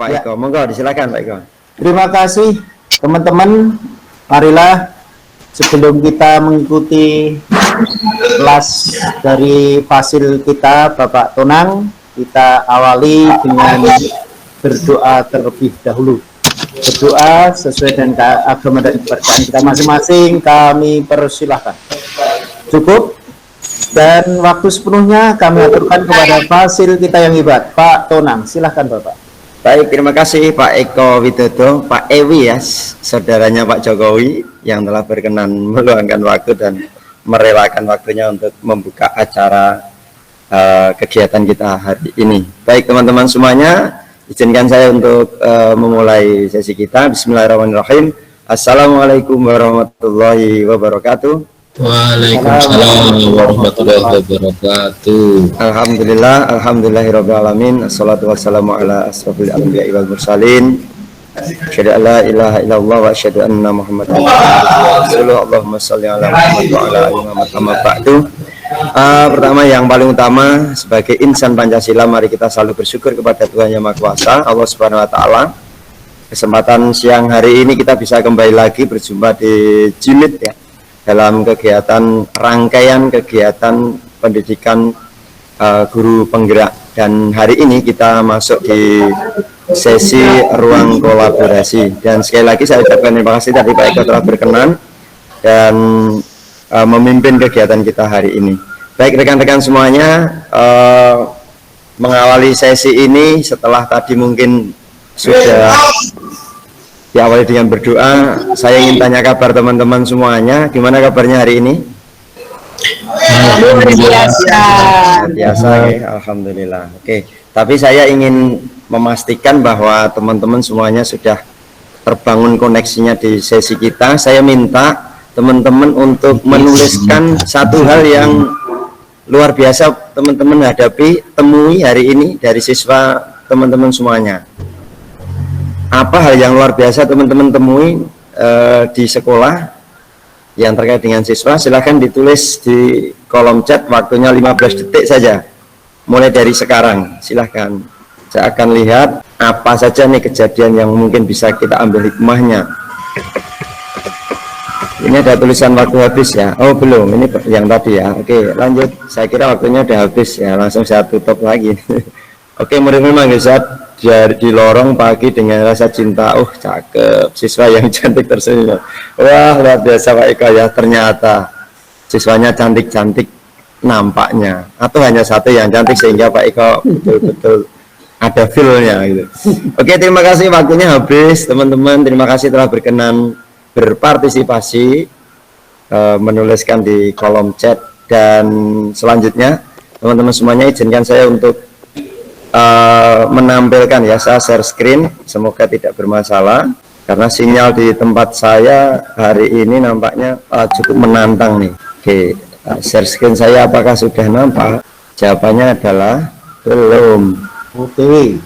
Pak Eko. Monggo disilakan Pak Eko. Terima kasih teman-teman. Marilah sebelum kita mengikuti kelas dari fasil kita Bapak Tonang, kita awali dengan berdoa terlebih dahulu. Berdoa sesuai dengan agama dan kepercayaan kita masing-masing. Kami persilahkan. Cukup. Dan waktu sepenuhnya kami aturkan kepada fasil kita yang hebat, Pak Tonang. Silahkan Bapak. Baik, terima kasih Pak Eko Widodo, Pak Ewi ya, saudaranya Pak Jokowi yang telah berkenan meluangkan waktu dan merelakan waktunya untuk membuka acara kegiatan kita hari ini. Baik teman-teman semuanya, izinkan saya untuk memulai sesi kita. Bismillahirrahmanirrahim. Assalamualaikum warahmatullahi wabarakatuh. Waalaikumsalam warahmatullahi wabarakatuh. Alhamdulillahirabbil alamin. Assalatu wassalamu ala asrofil anbiya'i wal mursalin. Asyhadu an la ilaha illallah wa asyhadu anna Muhammadan rasulullah. Allahumma shalli ala Muhammad wa ala ali Muhammad. Amma ba'du. Pertama yang paling utama sebagai insan Pancasila, mari kita selalu bersyukur kepada Tuhan Yang Maha Kuasa, Allah Subhanahu wa taala. Kesempatan siang hari ini kita bisa kembali lagi berjumpa di jilid ya, dalam kegiatan rangkaian kegiatan pendidikan guru penggerak, dan hari ini kita masuk di sesi ruang kolaborasi. Dan sekali lagi saya ucapkan terima kasih tadi Pak Eko telah berkenan dan memimpin kegiatan kita hari ini. Baik rekan-rekan semuanya, mengawali sesi ini setelah tadi mungkin sudah diawali dengan berdoa, saya ingin tanya kabar teman-teman semuanya. Gimana kabarnya hari ini? Luar Biasa ya, alhamdulillah. Oke, tapi saya ingin memastikan bahwa teman-teman semuanya sudah terbangun koneksinya di sesi kita. Saya minta teman-teman untuk menuliskan satu hal yang luar biasa teman-teman temui hari ini dari siswa teman-teman semuanya. Apa hal yang luar biasa teman-teman temui di sekolah yang terkait dengan siswa? Silahkan ditulis di kolom chat, waktunya 15 detik saja mulai dari sekarang. Silahkan, saya akan lihat apa saja nih kejadian yang mungkin bisa kita ambil hikmahnya. Ini ada tulisan waktu habis ya. Oh belum, ini yang tadi ya. Oke lanjut, saya kira waktunya udah habis ya, langsung saya tutup lagi. Oke, murid-murid manggil saat di lorong pagi dengan rasa cinta. Cakep, siswa yang cantik tersenyum. Wah luar biasa Pak Eko ya, ternyata siswanya cantik-cantik nampaknya, atau hanya satu yang cantik sehingga Pak Eko betul-betul ada feel-nya gitu. Oke, terima kasih, waktunya habis teman-teman. Terima kasih telah berkenan berpartisipasi, menuliskan di kolom chat. Dan selanjutnya teman-teman semuanya izinkan saya untuk menampilkan ya, saya share screen, semoga tidak bermasalah karena sinyal di tempat saya hari ini nampaknya cukup menantang nih. Oke, share screen saya apakah sudah nampak? Jawabannya adalah belum. OTW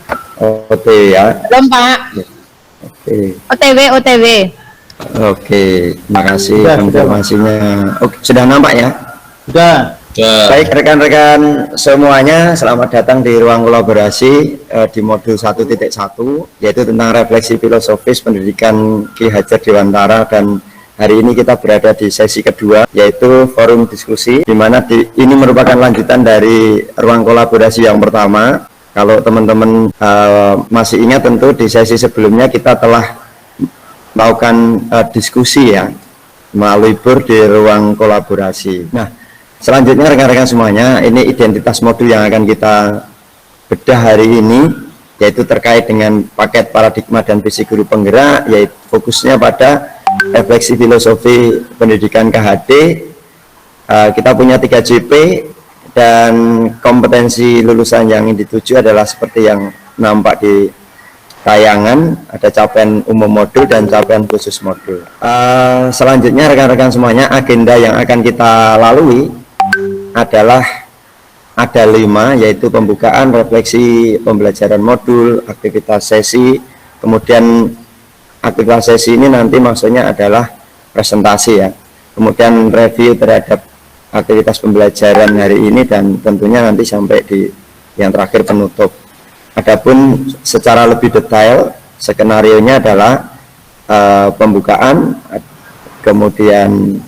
ya, belum Pak. Oke. OTW. Oke, terima kasih informasinya. Oke, sudah nampak ya? Sudah. Baik rekan-rekan semuanya, selamat datang di ruang kolaborasi di modul 1.1, yaitu tentang refleksi filosofis pendidikan Ki Hajar Dewantara. Dan hari ini kita berada di sesi kedua, yaitu forum diskusi, di mana ini merupakan lanjutan dari ruang kolaborasi yang pertama. Kalau teman-teman masih ingat, tentu di sesi sebelumnya kita telah melakukan diskusi ya melalui board di ruang kolaborasi. Nah, selanjutnya rekan-rekan semuanya, ini identitas modul yang akan kita bedah hari ini, yaitu terkait dengan paket paradigma dan visi guru penggerak, yaitu fokusnya pada refleksi filosofi pendidikan KHD. Kita punya 3 JP dan kompetensi lulusan yang dituju adalah seperti yang nampak di tayangan, ada capaian umum modul dan capaian khusus modul. Selanjutnya rekan-rekan semuanya, agenda yang akan kita lalui adalah ada 5, yaitu pembukaan, refleksi, pembelajaran modul, aktivitas sesi. Kemudian aktivitas sesi ini nanti maksudnya adalah presentasi ya, kemudian review terhadap aktivitas pembelajaran hari ini, dan tentunya nanti sampai di yang terakhir penutup. Adapun secara lebih detail, skenarionya adalah pembukaan, kemudian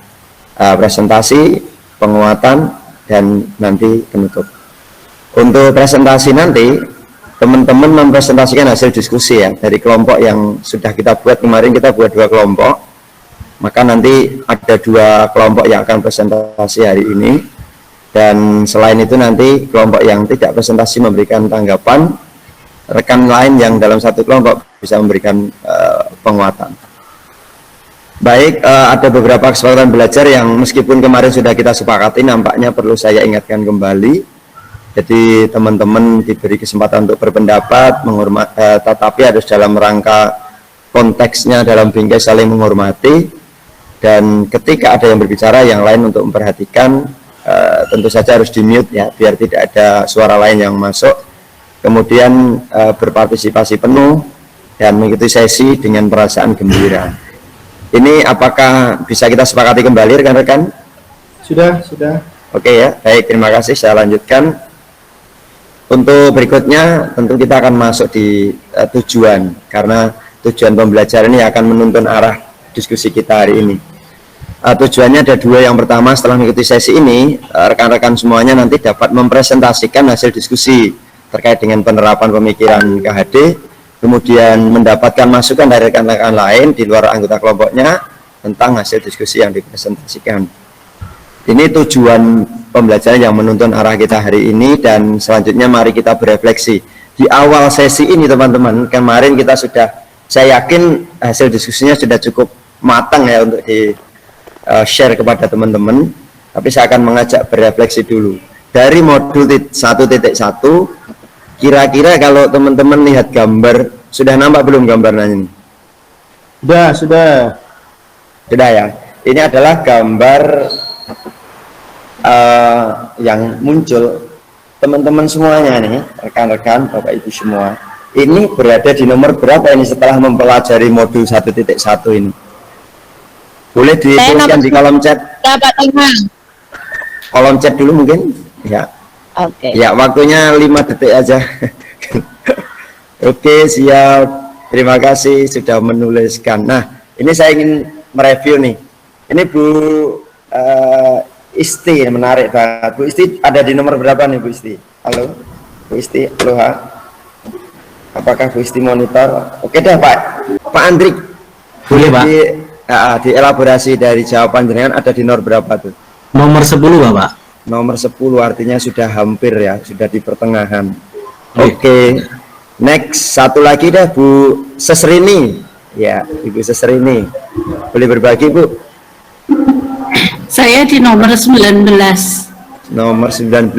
presentasi, penguatan, dan nanti penutup. Untuk presentasi nanti, teman-teman mempresentasikan hasil diskusi ya dari kelompok yang sudah kita buat. Kemarin kita buat 2 kelompok, maka nanti ada 2 kelompok yang akan presentasi hari ini, dan selain itu nanti kelompok yang tidak presentasi memberikan tanggapan, rekan lain yang dalam satu kelompok bisa memberikan penguatan. Baik, ada beberapa kesepakatan belajar yang meskipun kemarin sudah kita sepakati, nampaknya perlu saya ingatkan kembali. Jadi teman-teman diberi kesempatan untuk berpendapat, tetapi harus dalam rangka konteksnya dalam bingkai saling menghormati, dan ketika ada yang berbicara, yang lain untuk memperhatikan, tentu saja harus di mute ya, biar tidak ada suara lain yang masuk. Kemudian berpartisipasi penuh dan mengikuti sesi dengan perasaan gembira. Ini apakah bisa kita sepakati kembali rekan-rekan? Sudah. Oke ya, baik, terima kasih. Saya lanjutkan. Untuk berikutnya tentu kita akan masuk di tujuan, karena tujuan pembelajaran ini akan menuntun arah diskusi kita hari ini. Tujuannya ada 2. Yang pertama, setelah mengikuti sesi ini, rekan-rekan semuanya nanti dapat mempresentasikan hasil diskusi terkait dengan penerapan pemikiran KHD, kemudian mendapatkan masukan dari rekan-rekan lain di luar anggota kelompoknya tentang hasil diskusi yang dipresentasikan. Ini tujuan pembelajaran yang menuntun arah kita hari ini, dan selanjutnya mari kita berefleksi. Di awal sesi ini teman-teman, kemarin kita sudah, saya yakin hasil diskusinya sudah cukup matang ya untuk di share kepada teman-teman, tapi saya akan mengajak berefleksi dulu. Dari modul 1.1, kira-kira kalau teman-teman lihat gambar, sudah nampak belum gambarnya ini? Sudah ya. Ini adalah gambar yang muncul teman-teman semuanya nih, rekan-rekan, Bapak Ibu semua. Ini berada di nomor berapa ini setelah mempelajari modul 1.1 ini? Boleh dituliskan di kolom chat. Kolom chat dulu mungkin? Ya. Oke. Ya, waktunya 5 detik aja. Oke, siap. Terima kasih sudah menuliskan. Nah, ini saya ingin mereview nih. Ini Bu Isti, menarik banget. Bu Isti ada di nomor berapa nih Bu Isti? Halo, Bu Isti, aloha. Apakah Bu Isti monitor? Oke deh Pak. Pak Andrik. Boleh Pak. Di elaborasi dari jawaban jenengan ada di nomor berapa tuh? Nomor 10 Bapak. Nomor 10, artinya sudah hampir ya, sudah di pertengahan. Oke. Next, satu lagi dah Bu Sesrini. Ya, Ibu Sesrini. Boleh berbagi Bu? Saya di nomor 19. Nomor 19.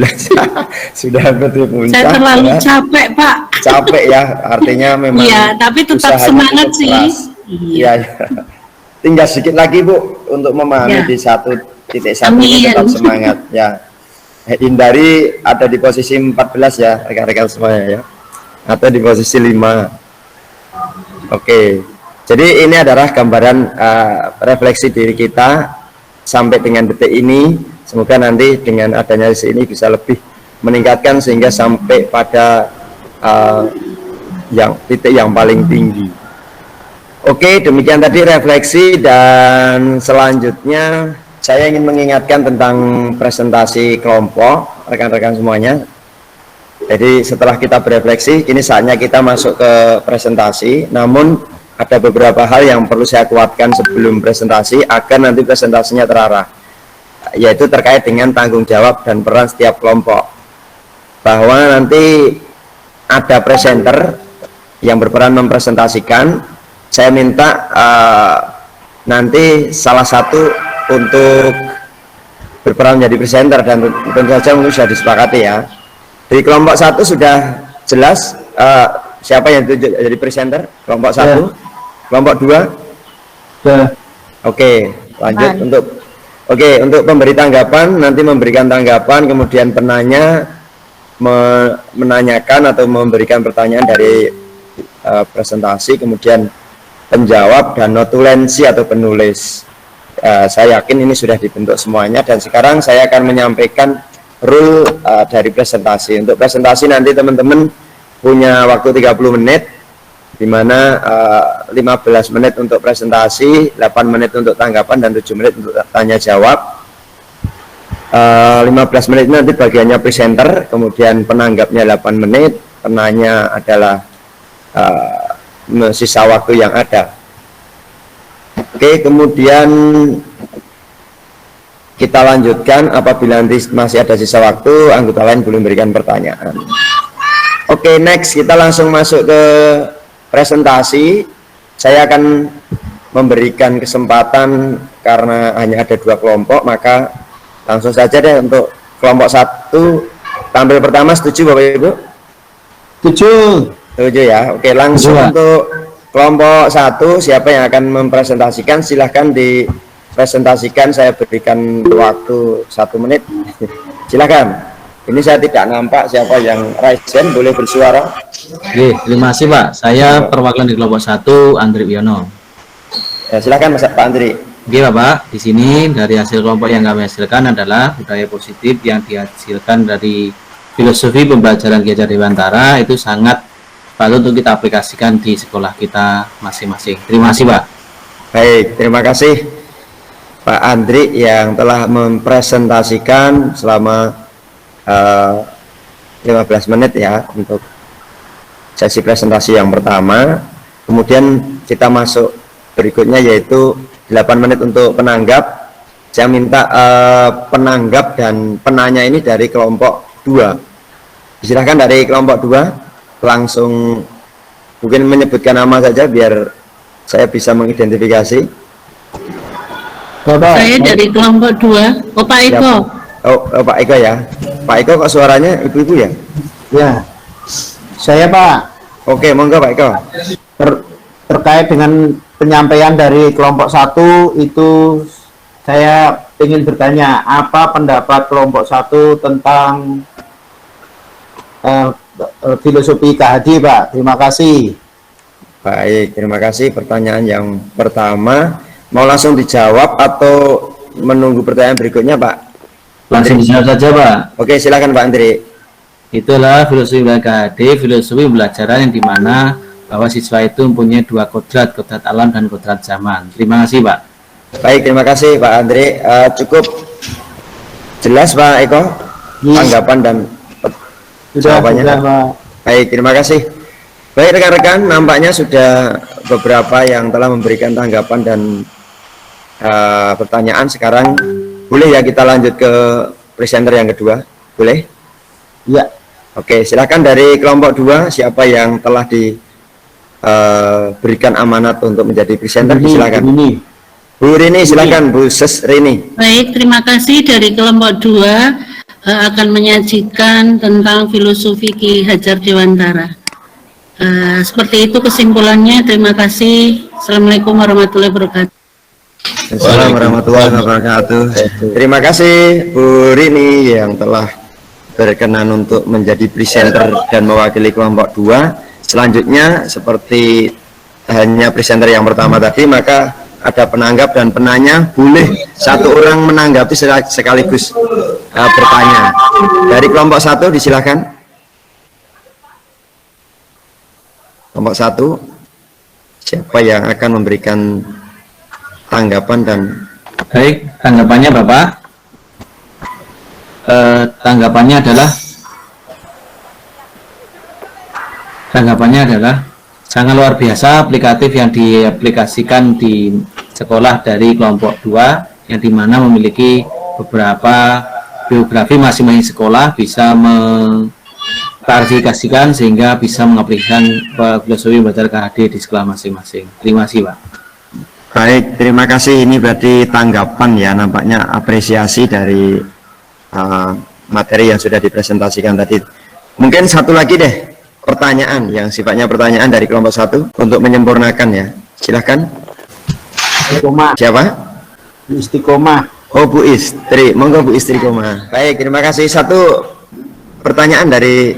Sudah hampir di puncak. Saya terlalu ya. capek, Pak. Capek ya, artinya memang. Iya, tapi tetap usahanya semangat cukup sih. keras. Iya. Tinggal sedikit lagi Bu untuk memahami Ya. di 1.1 Amin. tetap semangat ya. Hindari ada di posisi 14 ya rekan-rekan semuanya ya, atau di posisi 5. Oke, jadi ini adalah gambaran refleksi diri kita sampai dengan detik ini. Semoga nanti dengan adanya sesi ini bisa lebih meningkatkan sehingga sampai pada titik yang paling tinggi. Oke, demikian tadi refleksi, dan selanjutnya saya ingin mengingatkan tentang presentasi kelompok rekan-rekan semuanya. Jadi setelah kita berefleksi, kini saatnya kita masuk ke presentasi. Namun ada beberapa hal yang perlu saya kuatkan sebelum presentasi agar nanti presentasinya terarah, yaitu terkait dengan tanggung jawab dan peran setiap kelompok. Bahwa nanti ada presenter yang berperan mempresentasikan. Saya minta nanti salah satu untuk berperan menjadi presenter, dan tentu saja mungkin sudah disepakati ya. Di kelompok 1 sudah jelas siapa yang ditunjuk jadi presenter kelompok 1, kelompok 2. Oke, lanjut untuk memberi tanggapan, nanti memberikan tanggapan, kemudian penanya menanyakan atau memberikan pertanyaan dari presentasi, kemudian penjawab dan notulensi atau penulis. Saya yakin ini sudah dibentuk semuanya, dan sekarang saya akan menyampaikan rule dari presentasi. Untuk presentasi nanti teman-teman punya waktu 30 menit, di mana 15 menit untuk presentasi, 8 menit untuk tanggapan, dan 7 menit untuk tanya jawab. 15 menit nanti bagiannya presenter, kemudian penanggapnya 8 menit, penanya adalah sisa waktu yang ada. Oke, kemudian kita lanjutkan. Apabila nanti masih ada sisa waktu, anggota lain boleh memberikan pertanyaan. Oke, next kita langsung masuk ke presentasi. Saya akan memberikan kesempatan karena hanya ada 2 kelompok, maka langsung saja deh untuk kelompok 1 tampil pertama. Setuju Bapak Ibu? Setuju ya. Oke, langsung untuk kelompok 1, siapa yang akan mempresentasikan silahkan dipresentasikan. Saya berikan waktu 1 menit. Silahkan. Ini saya tidak nampak siapa yang raise hand, boleh bersuara. Oke, terima kasih Pak. Saya perwakilan di kelompok 1, Andri Wiono. Ya, silahkan Mas Pak Andri. Oke Bapak, di sini dari hasil kelompok yang kami hasilkan adalah budaya positif yang dihasilkan dari filosofi pembelajaran Ki Hajar Dewantara, itu sangat patut untuk kita aplikasikan di sekolah kita masing-masing. Terima kasih Pak. Baik, terima kasih Pak Andri yang telah mempresentasikan selama 15 menit ya untuk sesi presentasi yang pertama. Kemudian kita masuk berikutnya yaitu 8 menit untuk penanggap. Saya minta penanggap dan penanya ini dari kelompok 2. Silahkan dari kelompok 2 langsung mungkin menyebutkan nama saja biar saya bisa mengidentifikasi. Saya dari kelompok 2. Oh, Pak Eko. Oh, Pak Eko ya. Pak Eko kok suaranya ibu-ibu ya? Ya, saya Pak. Oke, monggo Pak Eko. Terkait dengan penyampaian dari kelompok 1 itu, saya ingin bertanya, apa pendapat kelompok 1 tentang filosofi KHD Pak? Terima kasih. Baik, terima kasih. Pertanyaan yang pertama, mau langsung dijawab atau menunggu pertanyaan berikutnya Pak? Langsung dijawab saja Pak. Oke, silakan Pak Andri. Itulah filosofi KHD, filosofi pembelajaran yang dimana bahwa siswa itu mempunyai 2 kodrat alam dan kodrat zaman. Terima kasih Pak. Baik, terima kasih Pak Andri. Cukup jelas Pak Eko tanggapan dan jawabannya. Sudah, Pak. Baik, terima kasih. Baik rekan-rekan, nampaknya sudah beberapa yang telah memberikan tanggapan dan pertanyaan. Sekarang boleh ya kita lanjut ke presenter yang kedua, boleh? Ya. Oke, silakan dari kelompok 2 siapa yang telah diberikan amanat untuk menjadi presenter, silakan. Bu Rini, silakan Bu Ses Rini. Baik, terima kasih. Dari kelompok 2 akan menyajikan tentang filosofi Ki Hajar Dewantara. Seperti itu kesimpulannya. Terima kasih. Assalamualaikum warahmatullahi wabarakatuh. Assalamualaikum warahmatullahi wabarakatuh. Terima kasih Bu Rini yang telah berkenan untuk menjadi presenter dan mewakili kelompok 2. Selanjutnya seperti hanya presenter yang pertama tadi, maka ada penanggap dan penanya. Boleh 1 orang menanggapi sekaligus bertanya. Dari kelompok 1 disilakan. Kelompok 1, siapa yang akan memberikan tanggapan dan Baik, tanggapannya Bapak. Tanggapannya adalah sangat luar biasa aplikatif yang diaplikasikan di sekolah dari kelompok 2 yang dimana memiliki beberapa biografi masing-masing sekolah, bisa mengklarifikasikan sehingga bisa mengaplikasikan filosofi belajar KHD di sekolah masing-masing. Terima kasih Pak. baik, terima kasih. Ini berarti tanggapan ya, nampaknya apresiasi dari materi yang sudah dipresentasikan tadi. Mungkin satu lagi deh, pertanyaan yang sifatnya pertanyaan dari kelompok 1 untuk menyempurnakan ya. Silahkan. Istiqomah. Siapa? Istiqomah. Oh, Bu Istri. Monggo Bu Istri Koma. Baik, terima kasih. Satu pertanyaan dari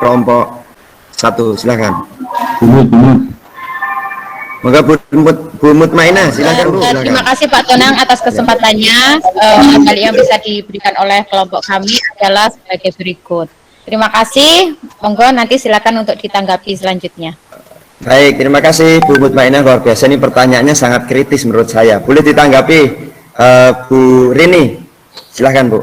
kelompok 1, silahkan. Monggo Bu Mutmainah, silahkan Bu. Terima kasih Pak Tonang atas kesempatannya. Kali yang bisa diberikan oleh kelompok kami adalah sebagai berikut. Terima kasih. Monggo nanti silakan untuk ditanggapi selanjutnya. Baik, terima kasih Bu Mutmainah, luar biasa, ini pertanyaannya sangat kritis menurut saya. Boleh ditanggapi Bu Rini, silahkan Bu.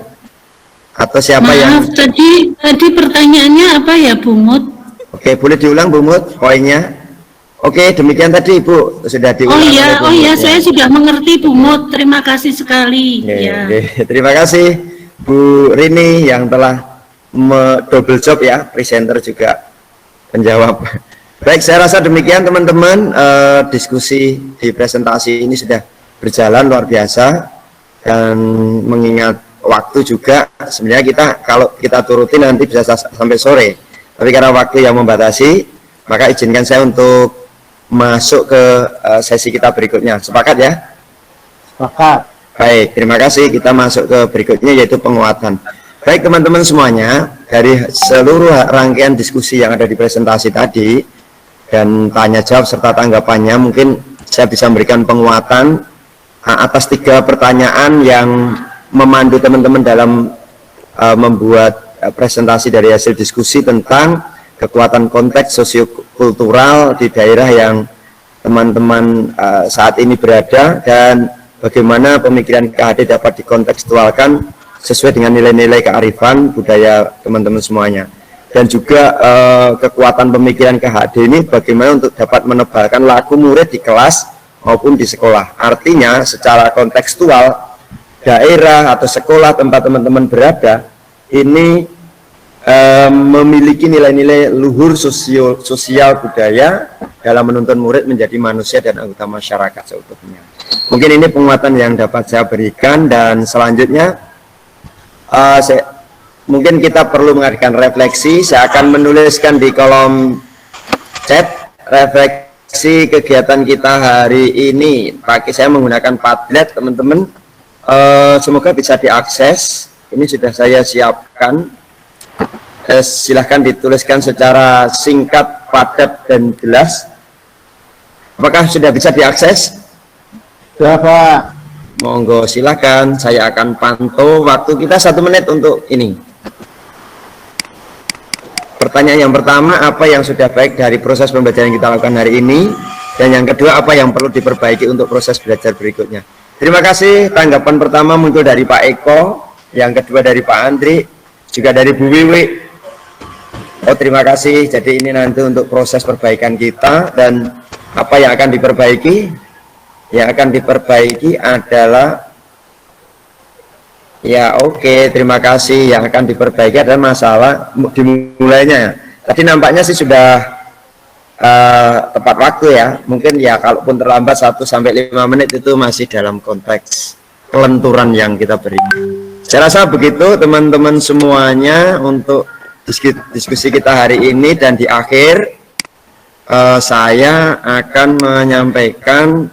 Atau siapa yang... Maaf, tadi pertanyaannya apa ya, Bu Mut? Oke, boleh diulang Bu Mut poinnya. Oke, demikian tadi Bu, sudah diulang. Oh iya, saya sudah mengerti Bu Mut. Terima kasih sekali. Oke, Ya. oke. Terima kasih Bu Rini yang telah double job ya, presenter juga penjawab. Baik, saya rasa demikian teman-teman, diskusi di presentasi ini sudah berjalan luar biasa, dan mengingat waktu juga sebenarnya kita kalau kita turutin nanti bisa sampai sore, tapi karena waktu yang membatasi maka izinkan saya untuk masuk ke sesi kita berikutnya. Sepakat ya? Sepakat. Baik, terima kasih. Kita masuk ke berikutnya yaitu penguatan. Baik teman-teman semuanya, dari seluruh rangkaian diskusi yang ada di presentasi tadi dan tanya jawab serta tanggapannya, mungkin saya bisa memberikan penguatan atas 3 pertanyaan yang memandu teman-teman dalam membuat presentasi dari hasil diskusi tentang kekuatan konteks sosiokultural di daerah yang teman-teman saat ini berada, dan bagaimana pemikiran KHD dapat dikontekstualkan sesuai dengan nilai-nilai kearifan budaya teman-teman semuanya. Dan juga kekuatan pemikiran KHD ini bagaimana untuk dapat menebalkan laku murid di kelas maupun di sekolah. Artinya secara kontekstual daerah atau sekolah tempat teman-teman berada ini memiliki nilai-nilai luhur sosial budaya dalam menuntun murid menjadi manusia dan anggota masyarakat seutuhnya. Mungkin ini penguatan yang dapat saya berikan, dan selanjutnya mungkin kita perlu mengadakan refleksi. Saya akan menuliskan di kolom chat refleksi kegiatan kita hari ini. Pakai saya menggunakan Padlet teman-teman. Semoga bisa diakses. Ini sudah saya siapkan. Silahkan dituliskan secara singkat, padat, dan jelas. Apakah sudah bisa diakses? Sudah Pak. Monggo silakan, saya akan pantau waktu kita 1 menit untuk ini. Pertanyaan yang pertama, apa yang sudah baik dari proses pembelajaran yang kita lakukan hari ini? Dan yang kedua, apa yang perlu diperbaiki untuk proses belajar berikutnya? Terima kasih. Tanggapan pertama muncul dari Pak Eko, yang kedua dari Pak Andri, juga dari Bu Wiwi. Oh, terima kasih. Jadi ini nanti untuk proses perbaikan kita, dan apa yang akan diperbaiki? Yang akan diperbaiki adalah ya oke, terima kasih. Yang akan diperbaiki adalah masalah dimulainya. Tadi nampaknya sih sudah tepat waktu ya. Mungkin ya kalaupun terlambat 1-5 menit itu masih dalam konteks kelenturan yang kita beri. Saya rasa begitu teman-teman semuanya untuk diskusi kita hari ini, dan di akhir saya akan menyampaikan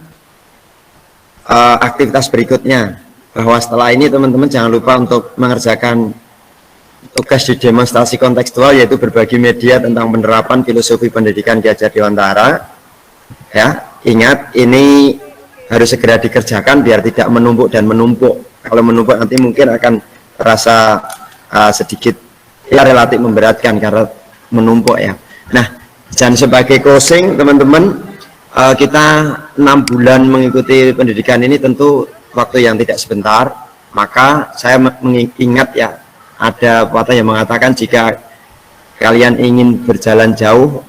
aktivitas berikutnya, bahwa setelah ini teman-teman jangan lupa untuk mengerjakan tugas di demonstrasi kontekstual, yaitu berbagi media tentang penerapan filosofi pendidikan Ki Hajar Dewantara. Ya, ingat ini harus segera dikerjakan biar tidak menumpuk dan menumpuk. Kalau menumpuk nanti mungkin akan terasa sedikit ya relatif memberatkan karena menumpuk ya. Nah, dan sebagai closing teman-teman, kita 6 bulan mengikuti pendidikan ini tentu waktu yang tidak sebentar. Maka saya mengingat ya, ada pepatah yang mengatakan jika kalian ingin berjalan jauh,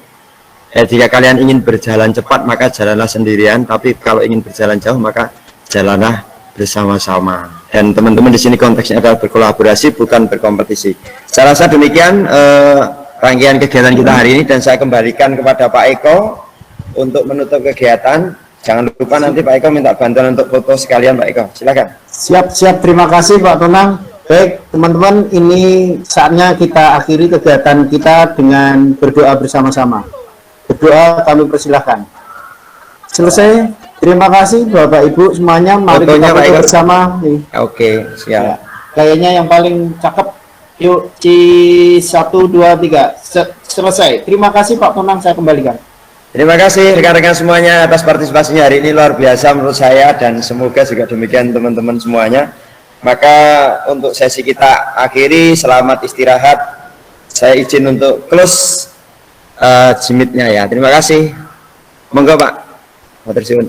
jika kalian ingin berjalan cepat maka jalanlah sendirian, tapi kalau ingin berjalan jauh maka jalanlah bersama-sama. Dan teman-teman di sini konteksnya adalah berkolaborasi, bukan berkompetisi. Saya rasa demikian rangkaian kegiatan kita hari ini, dan saya kembalikan kepada Pak Eko untuk menutup kegiatan. Jangan lupa nanti Pak Eko minta bantuan untuk foto sekalian, Pak Eko. Silakan. Siap, terima kasih Pak Tonang. Baik teman-teman, ini saatnya kita akhiri kegiatan kita dengan berdoa bersama-sama. Berdoa kami persilahkan. Selesai. Terima kasih Bapak Ibu semuanya. Mari Fotonya, kita Pak foto Eko. bersama. Oke, siap. Ya, kayaknya yang paling cakep. Yuk, C 1, 2, 3. Selesai. Terima kasih Pak Tonang, saya kembalikan. Terima kasih rekan-rekan semuanya atas partisipasinya hari ini, luar biasa menurut saya, dan semoga juga demikian teman-teman semuanya. Maka untuk sesi kita akhiri, selamat istirahat, saya izin untuk close jimitnya ya. Terima kasih. Monggo Pak. Matur suwun.